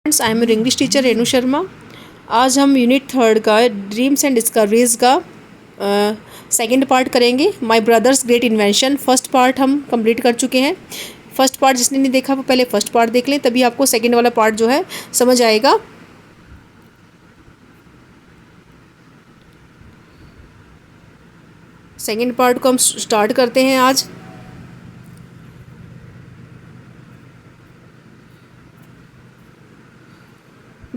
Friends, I am your English teacher Renu Sharma. आज हम unit 3 का ड्रीम्स एंड डिस्कवरीज का सेकंड पार्ट करेंगे। My brothers great invention first part हम कंप्लीट कर चुके हैं। फर्स्ट पार्ट जिसने नहीं देखा वो पहले फर्स्ट पार्ट देख लें, तभी आपको सेकंड वाला पार्ट जो है समझ आएगा। सेकंड पार्ट को हम स्टार्ट करते हैं आज।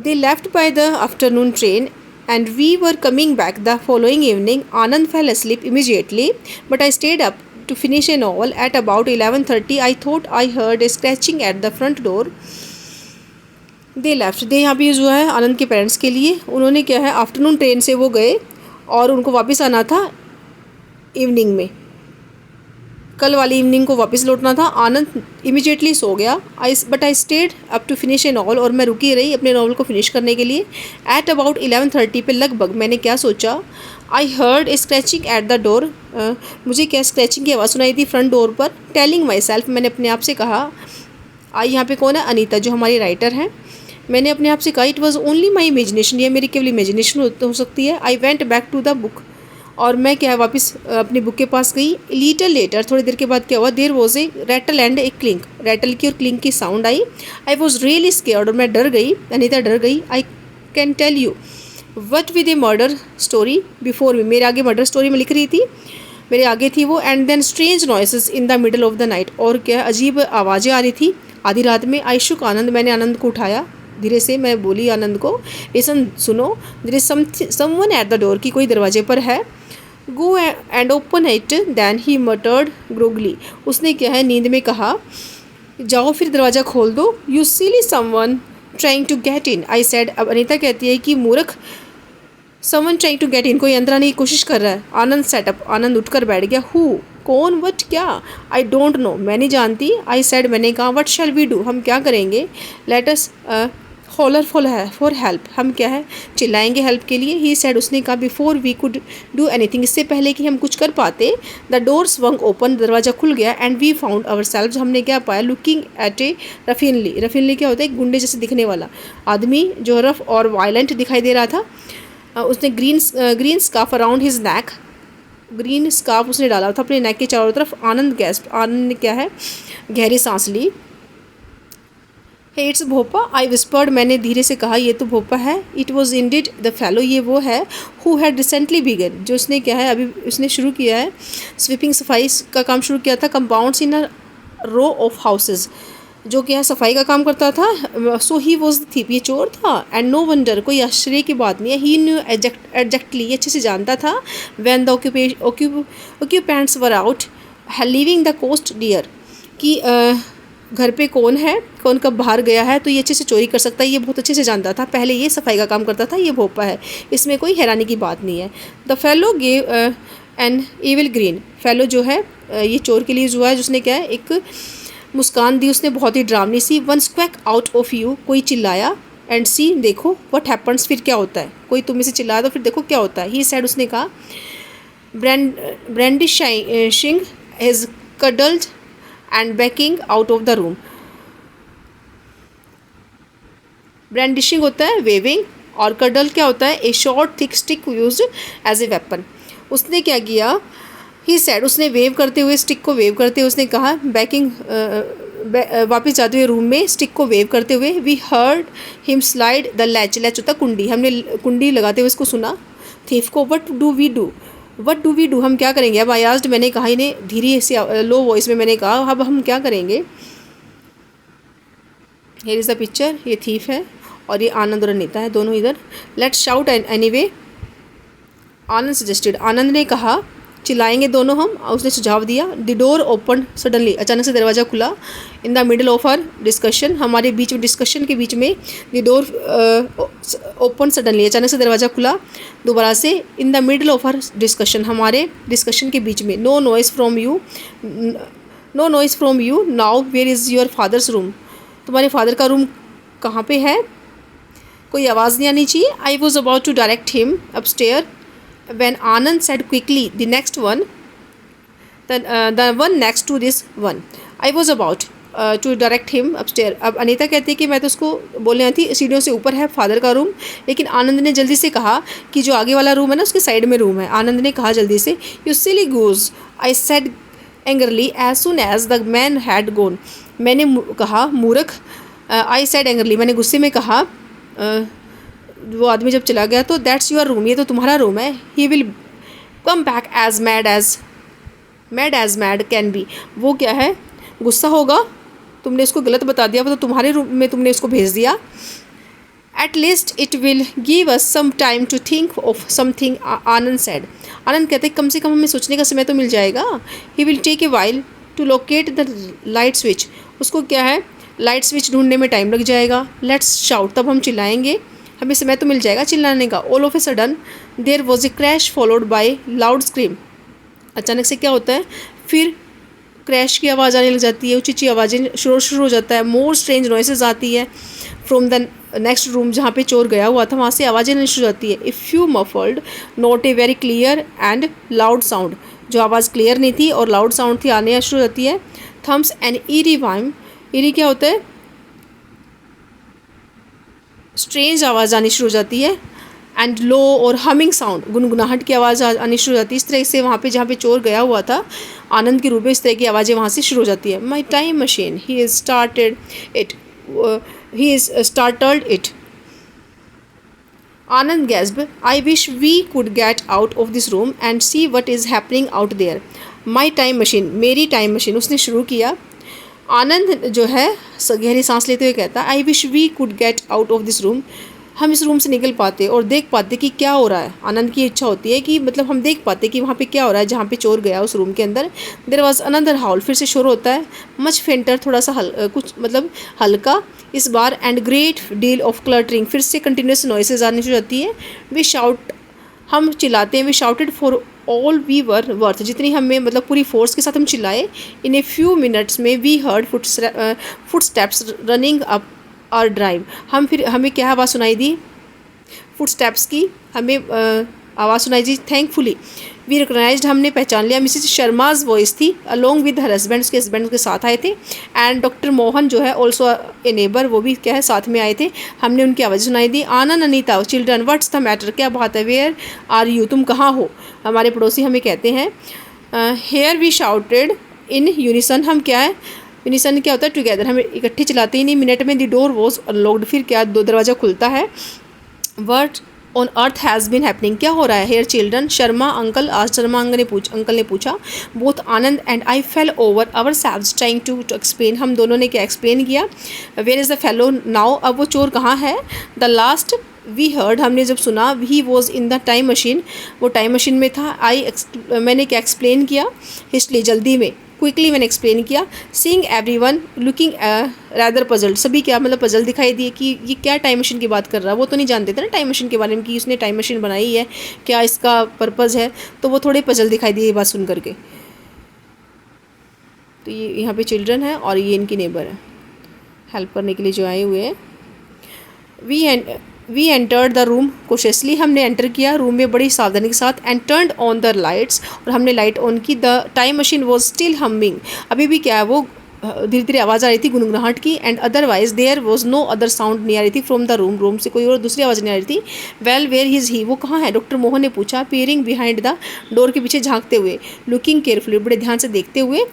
They left by the afternoon train and we were coming back the following evening. Anand fell asleep immediately, but I stayed up to finish a novel. At about 11:30, I thought I heard a scratching at the front door. They left. दे यहाँ पे जो है आनंद के parents के लिए, उन्होंने क्या है आफ्टरनून ट्रेन से वो गए और उनको वापस आना था इवनिंग में, कल वाली इवनिंग को वापस लौटना था। आनंद इमीडिएटली सो गया। But I stayed up to finish a novel, और मैं रुकी रही अपने नॉवल को फिनिश करने के लिए। एट अबाउट 11:30 पे लगभग मैंने क्या सोचा, I heard a scratching eight the door. मुझे क्या स्क्रैचिंग की आवाज़ सुनाई थी फ्रंट डोर पर। टेलिंग माई सेल्फ, मैंने अपने आप से कहा। आई यहाँ पे कौन है? अनीता, जो हमारी राइटर हैं। मैंने अपने आप से कहा it was only my imagination, ये मेरी केवल इमेजिनेशन हो सकती है। I went back to the book, और मैं क्या वापस अपनी बुक के पास गई। लिटल लेटर, थोड़ी देर के बाद क्या हुआ, there was a rattle and a clink, rattle की और क्लिंक की साउंड आई। आई वॉज रियली स्केयर्ड, और मैं डर गई, अनीता डर गई। I can tell you what with a murder story before me, मेरे आगे मर्डर स्टोरी में लिख रही थी, मेरे आगे थी वो। And then strange noises in the middle of the night, और क्या अजीब आवाज़ें आ रही थी आधी रात में। आई शुक आनंद, मैंने आनंद को उठाया धीरे से। मैं बोली आनंद को, लिसन सुनो, there is someone at the door, की कोई दरवाजे पर है। Go and open it, then he muttered groggily, उसने क्या है नींद में कहा, जाओ फिर दरवाज़ा खोल दो। You silly someone trying to get in, I said. अब अनीता कहती है कि मूर्ख, someone trying to get in, कोई अंदर आने की कोशिश कर रहा है। आनंद सेटअप, आनंद उठकर बैठ गया। हु, कौन, वट, क्या? आई डोंट नो, मैं नहीं जानती। आई सेड, मैंने कहा। वट शैल वी डू, हम क्या करेंगे? Let us holler for help, हम क्या है चिल्लाएंगे हेल्प के लिए। ही सेड, उसने कहा। Before we could do anything, इससे पहले कि हम कुछ कर पाते। द डोर स्वंग ओपन, दरवाज़ा खुल गया। And we found ourselves, हमने क्या पाया, लुकिंग एट ए रफीनली, रफीनली क्या होता है, गुंडे जैसे दिखने वाला आदमी जो रफ और वायलेंट दिखाई दे रहा था। उसने green scarf around his neck, green scarf उसने डाला था अपने नेक के चारों तरफ। आनंद गैस्प, आनंद ने क्या है गहरी सांस ली। हे इट्स भोपा, आई विस्पर्ड, मैंने धीरे से कहा ये तो भोपा है। It was indeed the fellow, ये वो है हु हैड रिसेंटली बिगन, जो उसने क्या है अभी उसने शुरू किया है स्वीपिंग, सफाई का काम शुरू किया था। Compounds in a row of houses, जो क्या है सफाई का काम करता था। So he was the thief, ये चोर था। एंड नो वंडर, कोई आश्चर्य की बात नहीं है। ही न्यू एग्जैक्टली, ये अच्छे से जानता था। When the occupants were out leaving the coast clear, कि घर पे कौन है, कौन कब बाहर गया है, तो ये अच्छे से चोरी कर सकता है, ये बहुत अच्छे से जानता था। पहले ये सफाई का काम करता था, ये भोपा है, इसमें कोई हैरानी की बात नहीं है। The fellow gave an evil grin, fellow जो है ये चोर के लिए जो है जिसने क्या है एक मुस्कान दी उसने बहुत ही डरावनी सी। वन स्क्वैक आउट ऑफ यू, कोई चिल्लाया। एंड सी, देखो, व्हाट हैपन्स, फिर क्या होता है, कोई तुम में से चिल्लाया तो फिर देखो क्या होता है। ही सेड, उसने कहा। Brandishing is cudgelled and backing out of the room, brandishing होता है वेविंग, और कडल क्या होता है a short thick stick used as a weapon. उसने क्या किया, ही सेड, उसने वेव करते हुए, स्टिक को वेव करते हुए उसने कहा, बैकिंग वापस जाते हुए रूम में स्टिक को वेव करते हुए। We heard him slide the latch, latch होता कुंडी, हमने कुंडी लगाते हुए उसको सुना। थीफ को, वट डू वी डू, हम क्या करेंगे? अब आई आस्क्ड, मैंने कहा, इन्हें धीरे से लो वॉइस में मैंने कहा, अब हम क्या करेंगे? हियर इज़ द पिक्चर, ये थीफ है और ये आनंद और अनीता है, दोनों इधर। Let's shout anyway, Anand suggested, Anand ने कहा चिल्लाएंगे दोनों हम, उसने सुझाव दिया। द डोर ओपन सडनली, अचानक से दरवाज़ा खुला। In the middle of our discussion, हमारे बीच में डिस्कशन के बीच में। द डोर ओपन सडनली, अचानक से दरवाज़ा खुला दोबारा से। In the middle of our discussion, हमारे डिस्कशन के बीच में। No noise from you now, where is your father's room, तुम्हारे फादर का रूम कहाँ पे है, कोई आवाज़ नहीं आनी चाहिए। I was about to direct him upstair when Anand said quickly, the next one, the one next to this one. I was about to direct him upstair. अब अनीता कहती है कि मैं तो उसको बोलने आई थी, सीढ़ियों से ऊपर है फादर का रूम, लेकिन आनंद ने जल्दी से कहा कि जो आगे वाला रूम है ना उसके साइड में रूम है। आनंद ने कहा जल्दी से, you silly goose, I said angrily as soon as the man had gone. मैंने कहा मूर्ख, आई सेड एंग्रली, मैंने गुस्से में कहा वो आदमी जब चला गया तो, दैट्स योर रूम, ये तो तुम्हारा रूम है। He will come back as mad can be, वो क्या है गुस्सा होगा, तुमने इसको गलत बता दिया, वो तो तुम्हारे रूम में तुमने इसको भेज दिया। At least it will give us some time to think of something, Anand said. Anand कहते कम से कम हमें सोचने का समय तो मिल जाएगा। He will take a while to locate the light switch, उसको क्या है लाइट स्विच ढूंढने में टाइम लग जाएगा। लेट्स शाउट, तब हम चिल्लाएंगे, हमें समय तो मिल जाएगा चिल्लाने का। All of a sudden there was a crash followed by loud scream, अचानक से क्या होता है, फिर क्रैश की आवाज़ आने लग जाती है, ऊँची ऊँची आवाज़ें, शोर शुरू हो जाता है, मोर स्ट्रेंज नॉइसेज आती है फ्रॉम द नेक्स्ट रूम, जहाँ पे चोर गया हुआ था वहाँ से आवाज़ें आनी शुरू हो जाती है। If you muffled not a very clear and loud sound, जो आवाज़ क्लियर नहीं थी और लाउड साउंड थी आने शुरू हो जाती है। थम्स एंड ईरी वाइम, ईरी क्या होता है, स्ट्रेंज आवाज़ आनी शुरू हो जाती है। एंड लो और हमिंग साउंड, गुनगुनाहट की आवाज़ आनी शुरू हो जाती है। इस तरह से वहाँ पे जहाँ पे चोर गया हुआ था आनंद के रूप में, इस तरह की आवाज़ें वहाँ से शुरू हो जाती है। My time machine, he is startled it, Anand gasp, I wish we could get out of this room and see what is happening out there. My time machine, मेरी टाइम मशीन, उसने शुरू किया। आनंद जो है गहरी सांस लेते हुए कहता, I wish we could get out of this room, हम इस रूम से निकल पाते और देख पाते कि क्या हो रहा है। आनंद की इच्छा होती है कि मतलब हम देख पाते कि वहाँ पे क्या हो रहा है जहाँ पे चोर गया उस रूम के अंदर। देयर वाज अनदर हाउल, फिर से शोर होता है, मच फेंटर, थोड़ा सा कुछ मतलब हल्का इस बार, and great deal of clattering, फिर से कंटिन्यूस नॉइसेज आनी शुरू होती है। वी शाउट, हम चिल्लाते हैं, we shouted for all we were worth, जितनी हमें मतलब पूरी फोर्स के साथ हम चिल्लाए। इन ए फ्यू मिनट्स में we heard footsteps running up our drive, हमें क्या आवाज़ सुनाई दी, फुट स्टेप्स की हमें आवाज़ सुनाई दी। थैंकफुली वी रिकॉग्नाइज्ड, हमने पहचान लिया, मिसेस शर्माज वॉइस थी, अलोंग विद हर हस्बैंड, उसके हस्बैंड के साथ आए थे। एंड डॉक्टर मोहन जो है ऑल्सो ए नेबर, वो भी क्या है साथ में आए थे, हमने उनकी आवाज़ सुनाई दी। Anand, Anita, children, what's the matter, क्या बात है, वेयर आर यू, तुम कहाँ हो, हमारे पड़ोसी हमें कहते हैं। Here we shouted in unison, हम क्या है यूनिसन क्या होता है, टुगेदर, हमें इकट्ठे चलाते ही नहीं। मिनट में द डोर वॉज अनलॉक्ड, फिर क्या दो दरवाज़ा खुलता है। What on earth has been happening, क्या हो रहा है। हेयर चिल्ड्रन, शर्मा अंकल, आज शर्मा अंकल ने पूछा। Both Anand and I fell over ourselves trying to explain, हम दोनों ने क्या एक्सप्लेन किया। Where is the fellow now, अब वो चोर कहाँ है। द लास्ट वी हर्ड, हमने जब सुना, he was in the time machine, वो टाइम मशीन में था। मैंने क्या एक्सप्लेन किया, हिस्टली जल्दी में, क्विकली मैंने एक्सप्लेन किया। Seeing everyone looking rather puzzled, सभी क्या मतलब पजल दिखाई दिए कि ये क्या टाइम मशीन की बात कर रहा है, वो तो नहीं जानते थे ना टाइम मशीन के बारे में कि उसने टाइम मशीन बनाई है, क्या इसका पर्पज़ है, तो वो थोड़े पजल दिखाई दिए ये बात सुन करके। तो ये यहाँ पे चिल्ड्रन है और ये इनकी नेबर है, हेल्प करने के लिए जो आए हुए हैं। वी एंटर्ड द रूम कोशियसली, हमने एंटर किया रूम में बड़ी सावधानी के साथ। And turned on the lights, और हमने लाइट ऑन की। The time machine was still humming, अभी भी क्या है वो धीरे धीरे आवाज़ आ रही थी गुनगुनाहट की। And otherwise there was no other sound नहीं आ रही थी फ्रॉम द रूम से कोई और दूसरी आवाज़ नहीं आ रही थी। वेल वेयर इज़ ही, वो कहाँ है, डॉक्टर मोहन ने पूछा। पीयरिंग बिहाइंड द डोर, के पीछे झांकते हुए। लुकिंग केयरफुली, बड़े ध्यान से देखते हुए।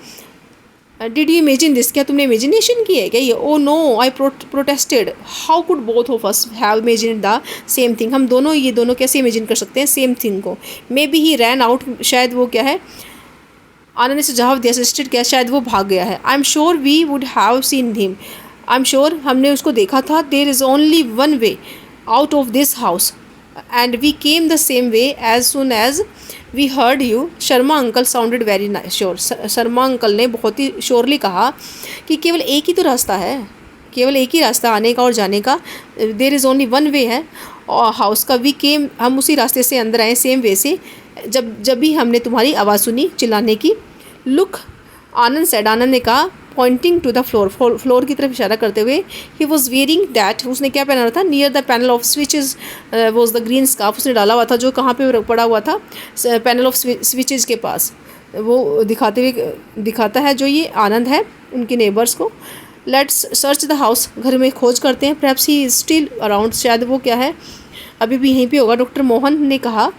डिड यू इमेजिन दिस, क्या तुमने इमेजिनेशन की है क्या ये। Oh no, I protested, how could both of us have imagine the same thing, हम दोनों ये दोनों कैसे इमेजिन कर सकते हैं सेम थिंग को। May be he ran out, शायद वो क्या है, आनंद ने सुझाव दिया, सजेस्टेड क्या, शायद वो भाग गया है। I am sure we would have seen him, I am sure हमने उसको देखा था। There is only one way out of this house and we came the same way as soon as we heard you. Sharma uncle sounded very sure, Sharma uncle ने बहुत ही surely कहा कि केवल एक ही तो रास्ता है, केवल एक ही रास्ता आने का और जाने का। There is only one way है और हाउस का। वी केम, हम उसी रास्ते से अंदर आए सेम वे से, जब भी हमने तुम्हारी आवाज़ सुनी चिल्लाने की। लुक, आनंद सेड, आनंद ने कहा, पॉइंटिंग टू द फ्लोर की तरफ इशारा करते हुए। ही वॉज वेयरिंग दैट, उसने क्या पहना हुआ था। Near the panel of switches was the green scarf, उसने डाला हुआ था जो कहाँ पे पड़ा हुआ था, पैनल ऑफ स्विचेज के पास। वो दिखाता है जो ये आनंद है उनके नेबर्स को। लेट्स सर्च द हाउस, घर में खोज करते हैं। Perhaps he is still around, शायद वो क्या है अभी भी यहीं पे होगा। डॉक्टर मोहन ने कहा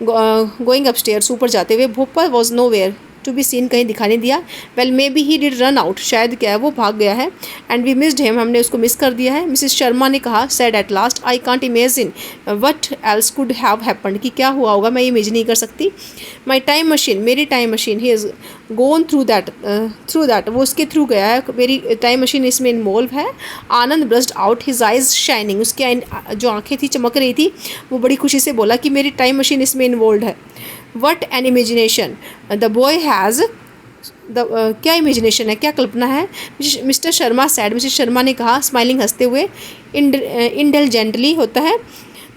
गोइंग अपस्टेयर्स, ऊपर जाते हुए। Bhopa was nowhere to be seen, कहीं दिखाई नहीं दिया। Well maybe he did run out, शायद क्या है वो भाग गया है। एंड वी मिस्ड हिम, हमने उसको मिस कर दिया है। मिसिस शर्मा ने कहा said at last, I can't imagine what else could have happened, कि क्या हुआ होगा मैं इमेज नहीं कर सकती। माई टाइम मशीन, मेरी time machine, he is gone through that, वो उसके थ्रू गया है, मेरी टाइम मशीन इसमें इन्वॉल्व है। Anand burst out, his eyes shining, उसकी जो आंखें थी चमक रही थी, वो बड़ी खुशी से बोला कि मेरी टाइम मशीन इसमें इन्वॉल्व है। What N imagination the boy has, क्या इमेजिनेशन है, क्या कल्पना है। Mister Sharma sad, Mrs Sharma ने कहा स्माइलिंग, हंसते हुए। इंटेलिजेंटली होता है,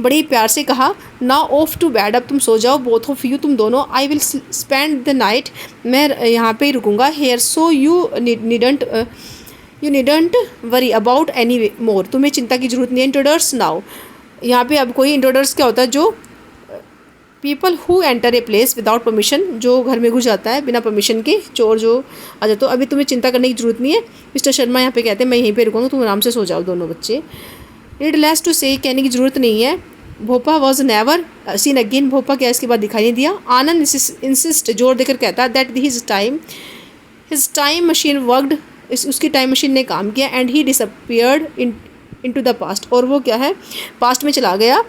बड़ी प्यार से कहा। नाउ ऑफ टू बेड, अब तुम सो जाओ, बोथ ऑफ यू, तुम दोनों। I will spend the night, मैं यहाँ पे ही रुकूंगा। Here, so you needn't worry about any more, तुम्हें चिंता की जरूरत नहीं है। इंट्रोडर्स नाउ, यहाँ पे अब कोई इंट्रोडर्स क्या होता है, जो people who enter a place without permission, जो घर में घुस जाता है बिना परमिशन के, चोर जो आ जाए। तो अभी तुम्हें चिंता करने की जरूरत नहीं है। मिस्टर शर्मा यहाँ पे कहते हैं मैं यहीं पे रुकूंगा, तुम आराम से सो जाओ दोनों बच्चे। नीडलेस टू से, कहने की जरूरत नहीं है। भोपा वॉज नेवर सीन अगेन, भोपा क्या इसके बाद दिखाई नहीं दिया। आनंद इंसिस्ट, जोर देकर कहता है that his time machine worked, उसकी टाइम मशीन ने काम किया। And he disappeared into the past, और वो क्या है पास्ट में चला गया।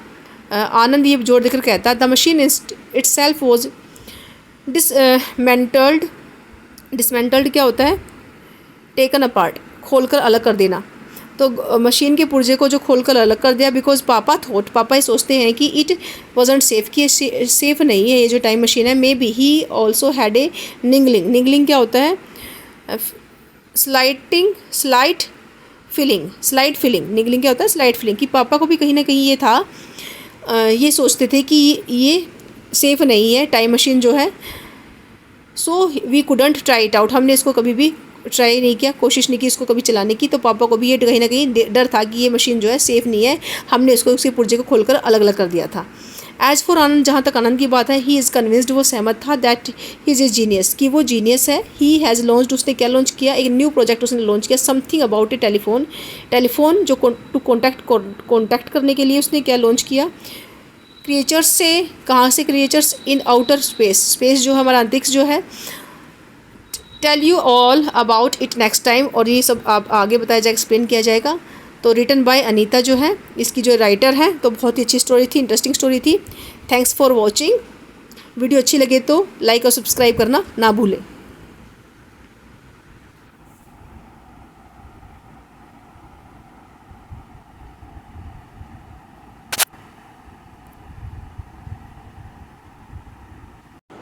आनंद ये जोर देकर कहता the machine itself was dismantled क्या होता है, टेकन अपार्ट, खोल कर अलग कर देना। तो मशीन के पुर्जे को जो खोल कर अलग कर दिया। बिकॉज पापा ये सोचते हैं कि इट वॉजंट सेफ, कि सेफ नहीं है ये जो टाइम मशीन है। Maybe he also had a niggling क्या होता है, स्लाइट फीलिंग, निगलिंग क्या होता है, स्लाइट फीलिंग, कि पापा को भी कहीं ना कहीं ये था, ये सोचते थे कि ये सेफ़ नहीं है टाइम मशीन जो है। So we couldn't try it out, हमने इसको कभी भी ट्राई नहीं किया, कोशिश नहीं की इसको कभी चलाने की। तो पापा को भी ये कहीं ना कहीं डर था कि ये मशीन जो है सेफ़ नहीं है, हमने इसको उसके पुर्जे को खोलकर अलग अलग कर दिया था। एज़ फॉर आनंद, जहाँ तक आनंद की बात है, ही इज़ कन्विंस्ड, वो सहमत था that he is a genius, कि वो जीनियस है। ही हैज़ लॉन्च्ड, उसने क्या लॉन्च किया, एक न्यू प्रोजेक्ट उसने लॉन्च किया। समथिंग अबाउट ए टेलीफोन जो टू कॉन्टैक्ट करने के लिए उसने क्या लॉन्च किया। क्रिएचर्स से, कहाँ से क्रिएचर्स, इन आउटर स्पेस जो है हमारा अंतरिक्ष जो है। Tell you all about it next time, और ये सब आप आगे बताया जाएगा, एक्सप्लेन किया जाएगा। तो रिटन बाय अनीता जो है इसकी जो राइटर है, तो बहुत ही अच्छी स्टोरी थी, इंटरेस्टिंग स्टोरी थी। Thanks for watching. वीडियो अच्छी लगे तो लाइक और सब्सक्राइब करना ना भूलें।